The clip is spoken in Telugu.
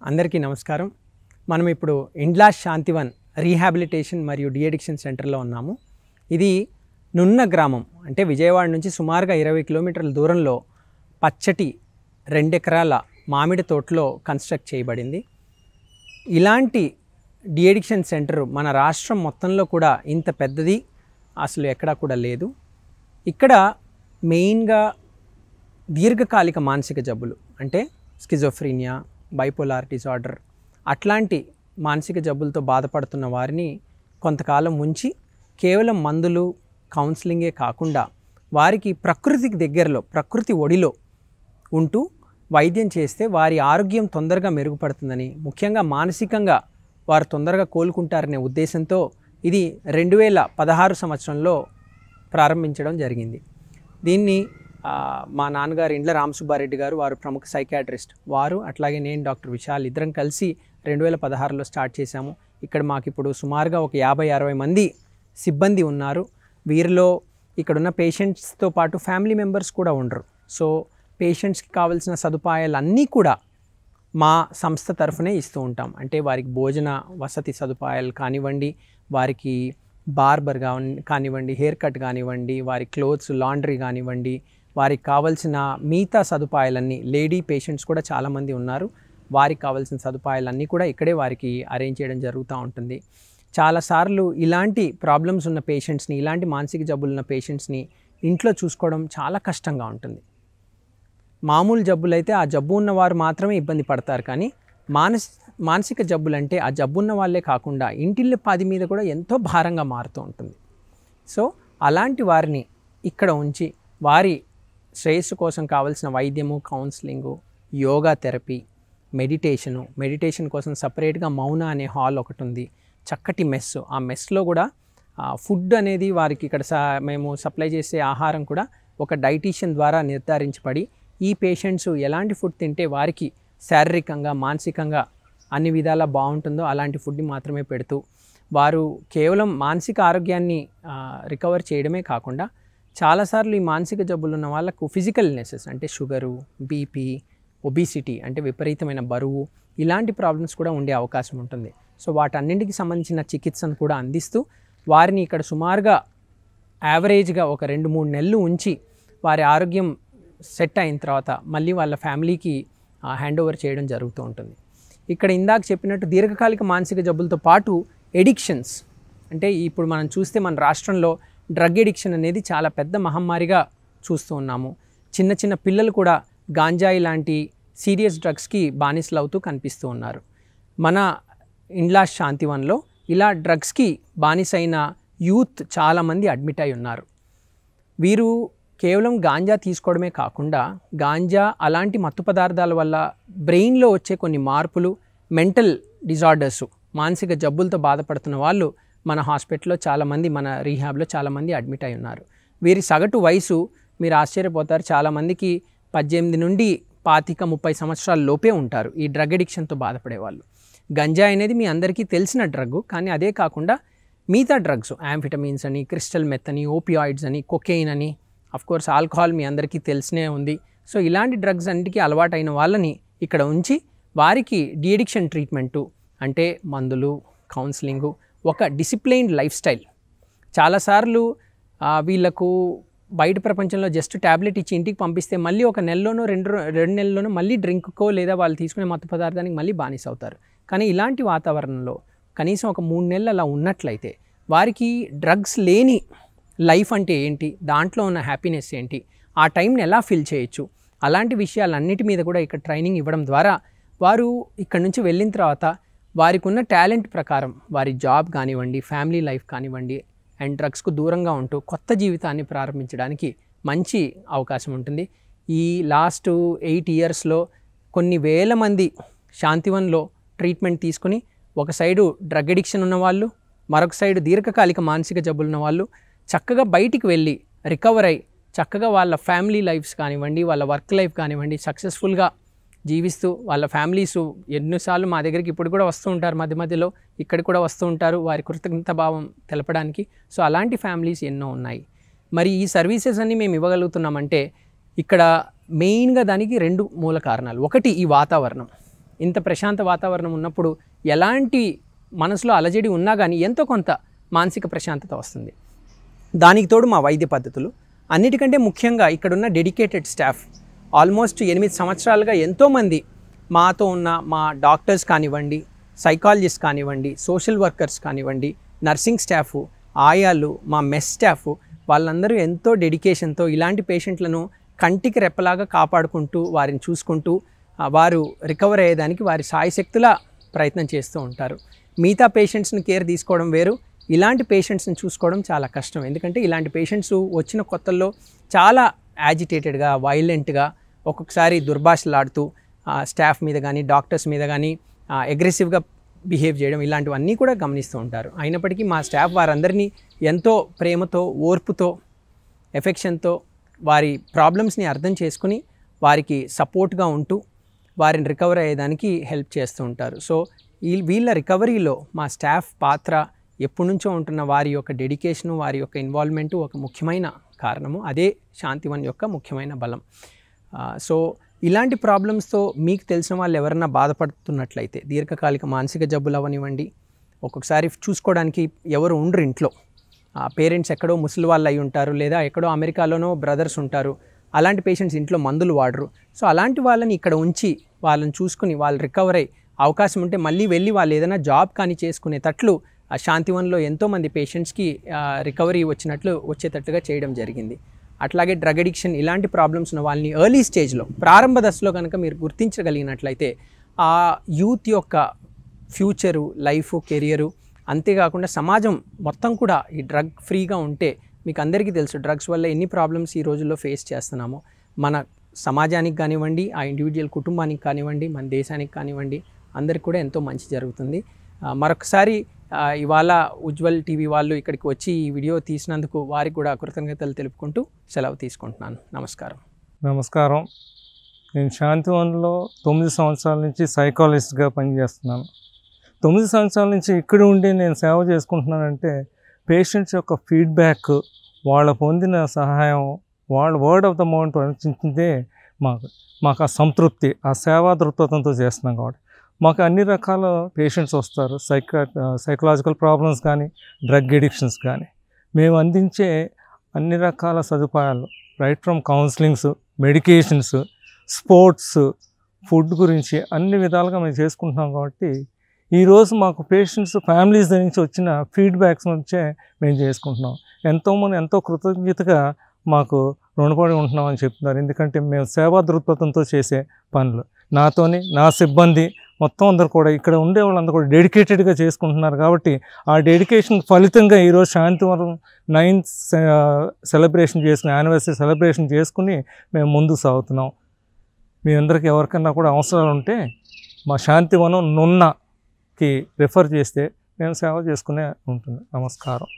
అందరికీ నమస్కారం. మనం ఇప్పుడు ఇండ్లాస్ శాంతివన్ రీహాబిలిటేషన్ మరియు డీఅడిక్షన్ సెంటర్లో ఉన్నాము. ఇది నున్న గ్రామం, అంటే విజయవాడ నుంచి సుమారుగా 20 కిలోమీటర్ల దూరంలో పచ్చటి 2 ఎకరాల మామిడి తోటలో కన్స్ట్రక్ట్ చేయబడింది. ఇలాంటి డీఅడిక్షన్ సెంటర్ మన రాష్ట్రం మొత్తంలో కూడా ఇంత పెద్దది అసలు ఎక్కడా కూడా లేదు. ఇక్కడ మెయిన్గా దీర్ఘకాలిక మానసిక జబ్బులు అంటే స్కిజోఫ్రీనియా, బైపోలార్ డిజార్డర్ అట్లాంటి మానసిక జబ్బులతో బాధపడుతున్న వారిని కొంతకాలం ఉంచి కేవలం మందులు, కౌన్సిలింగే కాకుండా వారికి ప్రకృతికి దగ్గరలో, ప్రకృతి ఒడిలో ఉంటూ వైద్యం చేస్తే వారి ఆరోగ్యం తొందరగా మెరుగుపడుతుందని, ముఖ్యంగా మానసికంగా వారు తొందరగా కోలుకుంటారనే ఉద్దేశంతో ఇది 2016 సంవత్సరంలో ప్రారంభించడం జరిగింది. దీన్ని మా నాన్నగారు ఇండ్ల రామసుబ్బారెడ్డి గారు, వారు ప్రముఖ సైకాట్రిస్ట్, వారు అట్లాగే నేను డాక్టర్ విశాల్ ఇద్దరం కలిసి 2016లో స్టార్ట్ చేశాము. ఇక్కడ మాకు ఇప్పుడు సుమారుగా ఒక 50-60 మంది సిబ్బంది ఉన్నారు. వీరిలో ఇక్కడున్న పేషెంట్స్తో పాటు ఫ్యామిలీ మెంబర్స్ కూడా ఉండరు. సో పేషెంట్స్కి కావాల్సిన సదుపాయాలన్నీ కూడా మా సంస్థ తరఫునే ఇస్తూ ఉంటాం. అంటే వారికి భోజన వసతి సదుపాయాలు కానివ్వండి, వారికి బార్బర్ కానివ్వండి, హెయిర్ కట్ కానివ్వండి, వారి క్లోత్స్ లాండ్రీ కానివ్వండి, వారికి కావాల్సిన మిగతా సదుపాయాలన్నీ, లేడీ పేషెంట్స్ కూడా చాలామంది ఉన్నారు, వారికి కావాల్సిన సదుపాయాలన్నీ కూడా ఇక్కడే వారికి అరేంజ్ చేయడం జరుగుతూ ఉంటుంది. చాలాసార్లు ఇలాంటి ప్రాబ్లమ్స్ ఉన్న పేషెంట్స్ని, ఇలాంటి మానసిక జబ్బులు ఉన్న పేషెంట్స్ని ఇంట్లో చూసుకోవడం చాలా కష్టంగా ఉంటుంది. మామూలు జబ్బులు అయితే ఆ జబ్బు ఉన్నవారు మాత్రమే ఇబ్బంది పడతారు, కానీ మానసిక జబ్బులు అంటే ఆ జబ్బు ఉన్న వాళ్ళే కాకుండా ఇంటిల్లి పాది మీద కూడా ఎంతో భారంగా మారుతూ ఉంటుంది. సో అలాంటి వారిని ఇక్కడ ఉంచి వారి శ్రేయస్సు కోసం కావాల్సిన వైద్యము, కౌన్సిలింగు, యోగా థెరపీ, మెడిటేషన్ కోసం సపరేట్గా మౌన అనే హాల్ ఒకటి ఉంది, చక్కటి మెస్. ఆ మెస్లో కూడా ఫుడ్ అనేది వారికి ఇక్కడ మేము సప్లై చేసే ఆహారం కూడా ఒక డైటీషియన్ ద్వారా నిర్ధారించబడి ఈ పేషెంట్స్ ఎలాంటి ఫుడ్ తింటే వారికి శారీరకంగా, మానసికంగా అన్ని విధాలా బాగుంటుందో అలాంటి ఫుడ్ని మాత్రమే పెడుతూ వారు కేవలం మానసిక ఆరోగ్యాన్ని రికవర్ చేయడమే కాకుండా చాలాసార్లు ఈ మానసిక జబ్బులు ఉన్న వాళ్ళకు ఫిజికల్ ఇల్నెసెస్ అంటే షుగరు, బీపీ, ఒబిసిటీ అంటే విపరీతమైన బరువు, ఇలాంటి ప్రాబ్లమ్స్ కూడా ఉండే అవకాశం ఉంటుంది. సో వాటన్నింటికి సంబంధించిన చికిత్సను కూడా అందిస్తూ వారిని ఇక్కడ సుమారుగా యావరేజ్గా ఒక 2-3 నెలలు ఉంచి వారి ఆరోగ్యం సెట్ అయిన తర్వాత మళ్ళీ వాళ్ళ ఫ్యామిలీకి హ్యాండ్ ఓవర్ చేయడం జరుగుతూ ఉంటుంది. ఇక్కడ ఇందాక చెప్పినట్టు దీర్ఘకాలిక మానసిక జబ్బులతో పాటు ఎడిక్షన్స్ అంటే ఇప్పుడు మనం చూస్తే మన రాష్ట్రంలో డ్రగ్ ఎడిక్షన్ అనేది చాలా పెద్ద మహమ్మారిగా చూస్తూ ఉన్నాము. చిన్న చిన్న పిల్లలు కూడా గాంజాయి లాంటి సీరియస్ డ్రగ్స్కి బానిసలు అవుతూ కనిపిస్తూ ఉన్నారు. మన ఇండ్లాస్ శాంతివన్లో ఇలా డ్రగ్స్కి బానిసైన యూత్ చాలామంది అడ్మిట్ అయి ఉన్నారు. వీరు కేవలం గాంజా తీసుకోవడమే కాకుండా గాంజా అలాంటి మత్తు పదార్థాల వల్ల బ్రెయిన్లో వచ్చే కొన్ని మార్పులు, మెంటల్ డిజార్డర్స్, మానసిక జబ్బులతో బాధపడుతున్న వాళ్ళు మన హాస్పిటల్లో చాలామంది, మన రీహాబ్లో చాలామంది అడ్మిట్ అయి ఉన్నారు. వీరి సగటు వయసు మీరు ఆశ్చర్యపోతారు, చాలామందికి 18 నుండి 25-30 సంవత్సరాల లోపే ఉంటారు ఈ డ్రగ్ అడిక్షన్తో బాధపడే వాళ్ళు. గంజా అనేది మీ అందరికీ తెలిసిన డ్రగ్, కానీ అదే కాకుండా మిగతా డ్రగ్స్ యాంఫిటమిన్స్ అని, క్రిస్టల్ మెత్ అని, ఓపియాయిడ్స్ అని, కొకెయిన్ అని, అఫ్కోర్స్ ఆల్కహాల్ మీ అందరికీ తెలిసినే ఉంది. సో ఇలాంటి డ్రగ్స్ అన్నిటికీ అలవాటైన వాళ్ళని ఇక్కడ ఉంచి వారికి డీఅడిక్షన్ ట్రీట్మెంటు అంటే మందులు, కౌన్సిలింగు, ఒక డిసిప్లైన్డ్ లైఫ్ స్టైల్. చాలాసార్లు వీళ్ళకు బయట ప్రపంచంలో జస్ట్ ట్యాబ్లెట్ ఇచ్చి ఇంటికి పంపిస్తే మళ్ళీ ఒక నెలలోనో రెండు నెలల్లోనో మళ్ళీ డ్రింక్కో లేదా వాళ్ళు తీసుకునే మత్తు పదార్థానికి మళ్ళీ బానిస అవుతారు. కానీ ఇలాంటి వాతావరణంలో కనీసం ఒక 3 నెలలు అలా ఉన్నట్లయితే వారికి డ్రగ్స్ లేని లైఫ్ అంటే ఏంటి, దాంట్లో ఉన్న హ్యాపీనెస్ ఏంటి, ఆ టైంని ఎలా ఫిల్ చేయొచ్చు, అలాంటి విషయాలన్నిటి మీద కూడా ఇక్కడ ట్రైనింగ్ ఇవ్వడం ద్వారా వారు ఇక్కడ నుంచి వెళ్ళిన తర్వాత వారికి ఉన్న టాలెంట్ ప్రకారం వారి జాబ్ కానివ్వండి, ఫ్యామిలీ లైఫ్ కానివ్వండి అండ్ డ్రగ్స్కు దూరంగా ఉంటూ కొత్త జీవితాన్ని ప్రారంభించడానికి మంచి అవకాశం ఉంటుంది. ఈ లాస్ట్ 8 ఇయర్స్లో కొన్ని వేల మంది శాంతివన్లో ట్రీట్మెంట్ తీసుకుని ఒక సైడు డ్రగ్ అడిక్షన్ ఉన్నవాళ్ళు, మరొక సైడు దీర్ఘకాలిక మానసిక జబ్బులు ఉన్న వాళ్ళు చక్కగా బయటికి వెళ్ళి రికవర్ అయ్యి చక్కగా వాళ్ళ ఫ్యామిలీ లైఫ్స్ కానివ్వండి, వాళ్ళ వర్క్ లైఫ్ కానివ్వండి సక్సెస్ఫుల్గా జీవిస్తూ వాళ్ళ ఫ్యామిలీసు ఎన్నోసార్లు మా దగ్గరికి ఇప్పుడు కూడా వస్తూ ఉంటారు, మధ్య మధ్యలో ఇక్కడ కూడా వస్తూ ఉంటారు వారి కృతజ్ఞత భావం తెలపడానికి. సో అలాంటి ఫ్యామిలీస్ ఎన్నో ఉన్నాయి. మరి ఈ సర్వీసెస్ అన్నీ మేము ఇవ్వగలుగుతున్నామంటే ఇక్కడ మెయిన్గా దానికి 2 మూల కారణాలు. ఒకటి ఈ వాతావరణం. ఇంత ప్రశాంత వాతావరణం ఉన్నప్పుడు ఎలాంటి మనసులో అలజడి ఉన్నా కానీ ఎంతో కొంత మానసిక ప్రశాంతత వస్తుంది. దానికి తోడు మా వైద్య పద్ధతులు, అన్నిటికంటే ముఖ్యంగా ఇక్కడున్న డెడికేటెడ్ స్టాఫ్. ఆల్మోస్ట్ 8 సంవత్సరాలుగా ఎంతోమంది మాతో ఉన్న మా డాక్టర్స్ కానివ్వండి, సైకాలజిస్ట్ కానివ్వండి, సోషల్ వర్కర్స్ కానివ్వండి, నర్సింగ్ స్టాఫ్, ఆయాలు, మా మెస్ స్టాఫ్, వాళ్ళందరూ ఎంతో డెడికేషన్తో ఇలాంటి పేషెంట్లను కంటికి రెప్పలాగా కాపాడుకుంటూ వారిని చూసుకుంటూ వారు రికవర్ అయ్యేదానికి వారి సాయశక్తులా ప్రయత్నం చేస్తూ ఉంటారు. మిగతా పేషెంట్స్ని కేర్ తీసుకోవడం వేరు, ఇలాంటి పేషెంట్స్ని చూసుకోవడం చాలా కష్టం. ఎందుకంటే ఇలాంటి పేషెంట్స్ వచ్చిన కొత్తల్లో చాలా యాజిటేటెడ్గా, వైలెంట్గా, ఒక్కొక్కసారి దుర్భాషలాడుతూ స్టాఫ్ మీద కానీ డాక్టర్స్ మీద కానీ అగ్రెసివ్గా బిహేవ్ చేయడం, ఇలాంటివన్నీ కూడా గమనిస్తూ ఉంటారు. అయినప్పటికీ మా స్టాఫ్ వారందరినీ ఎంతో ప్రేమతో, ఓర్పుతో, ఎఫెక్షన్తో వారి ప్రాబ్లమ్స్ని అర్థం చేసుకుని వారికి సపోర్ట్గా ఉంటూ వారిని రికవర్ అయ్యేదానికి హెల్ప్ చేస్తూ ఉంటారు. సో వీళ్ళ రికవరీలో మా స్టాఫ్ పాత్ర ఎప్పటి నుంచో ఉంటున్న వారి యొక్క డెడికేషను, వారి యొక్క ఇన్వాల్వ్మెంటు ఒక ముఖ్యమైన కారణము. అదే శాంతివన్ యొక్క ముఖ్యమైన బలం. సో ఇలాంటి ప్రాబ్లమ్స్తో మీకు తెలిసిన వాళ్ళు ఎవరన్నా బాధపడుతున్నట్లయితే, దీర్ఘకాలిక మానసిక జబ్బులు అవనివ్వండి, ఒక్కొక్కసారి చూసుకోవడానికి ఎవరు ఉండరు ఇంట్లో, పేరెంట్స్ ఎక్కడో ముసలి వాళ్ళు అయి ఉంటారు, లేదా ఎక్కడో అమెరికాలోనో బ్రదర్స్ ఉంటారు, అలాంటి పేషెంట్స్ ఇంట్లో మందులు వాడరు. సో అలాంటి వాళ్ళని ఇక్కడ ఉంచి వాళ్ళని చూసుకుని వాళ్ళు రికవర్ అయ్యి అవకాశం ఉంటే మళ్ళీ వెళ్ళి వాళ్ళు ఏదైనా జాబ్ కానీ చేసుకునేటట్లు శాంతివన్లో ఎంతోమంది పేషెంట్స్కి రికవరీ వచ్చేటట్లుగా చేయడం జరిగింది. అట్లాగే డ్రగ్ అడిక్షన్ ఇలాంటి ప్రాబ్లమ్స్ ఉన్న వాళ్ళని ఎర్లీ స్టేజ్లో, ప్రారంభ దశలో కనుక మీరు గుర్తించగలిగినట్లయితే ఆ యూత్ యొక్క ఫ్యూచరు, లైఫ్, కెరియరు, అంతేకాకుండా సమాజం మొత్తం కూడా ఈ డ్రగ్ ఫ్రీగా ఉంటే, మీకు అందరికీ తెలుసు డ్రగ్స్ వల్ల ఎన్ని ప్రాబ్లమ్స్ ఈ రోజుల్లో ఫేస్ చేస్తున్నామో, మన సమాజానికి కానివ్వండి, ఆ ఇండివిజువల్ కుటుంబానికి కానివ్వండి, మన దేశానికి కానివ్వండి, అందరికి కూడా ఎంతో మంచి జరుగుతుంది. మరొకసారి ఇవాళ ఉజ్వల్ టీవీ వాళ్ళు ఇక్కడికి వచ్చి ఈ వీడియో తీసినందుకు వారికి కూడా కృతజ్ఞతలు తెలుపుకుంటూ సెలవు తీసుకుంటున్నాను. నమస్కారం. నమస్కారం. నేను శాంతివన్లో 9 సంవత్సరాల నుంచి సైకాలజిస్ట్గా పనిచేస్తున్నాను. 9 సంవత్సరాల నుంచి ఇక్కడ ఉండి నేను సేవ చేసుకుంటున్నానంటే పేషెంట్స్ యొక్క ఫీడ్బ్యాక్, వాళ్ళ పొందిన సహాయం, వాళ్ళ వర్డ్ ఆఫ్ ద మౌత్ రచించిందే మాకు ఆ సంతృప్తి, ఆ సేవా దృక్పథంతో చేస్తున్నాం. కాబట్టి మాకు అన్ని రకాల పేషెంట్స్ వస్తారు, సైకలాజికల్ ప్రాబ్లమ్స్ కానీ, డ్రగ్ ఎడిక్షన్స్ కానీ. మేము అందించే అన్ని రకాల సదుపాయాలు, right from counsellings, medications, sports, food గురించి అన్ని విధాలుగా మేము చేసుకుంటున్నాం. కాబట్టి ఈరోజు మాకు పేషెంట్స్ ఫ్యామిలీస్ నుంచి వచ్చిన ఫీడ్బ్యాక్స్ నుంచే మేము చేసుకుంటున్నాం. ఎంతోమంది ఎంతో కృతజ్ఞతగా మాకు రుణపడి ఉంటున్నామని చెప్తున్నారు. ఎందుకంటే మేము సేవా దృక్పథంతో చేసే పనులు, నాతోని నా సిబ్బంది మొత్తం అందరు కూడా, ఇక్కడ ఉండే వాళ్ళందరూ కూడా డెడికేటెడ్గా చేసుకుంటున్నారు. కాబట్టి ఆ డెడికేషన్ ఫలితంగా ఈరోజు శాంతివనం 9th సెలబ్రేషన్ చేసుకుని, యానివర్సరీ సెలబ్రేషన్ చేసుకుని మేము ముందుకు సాగుతున్నాం. మీ అందరికీ ఎవరికన్నా కూడా అవసరాలు ఉంటే మా శాంతివనం నున్నకి రిఫర్ చేస్తే మేము సేవ చేసుకునే ఉంటుంది. నమస్కారం.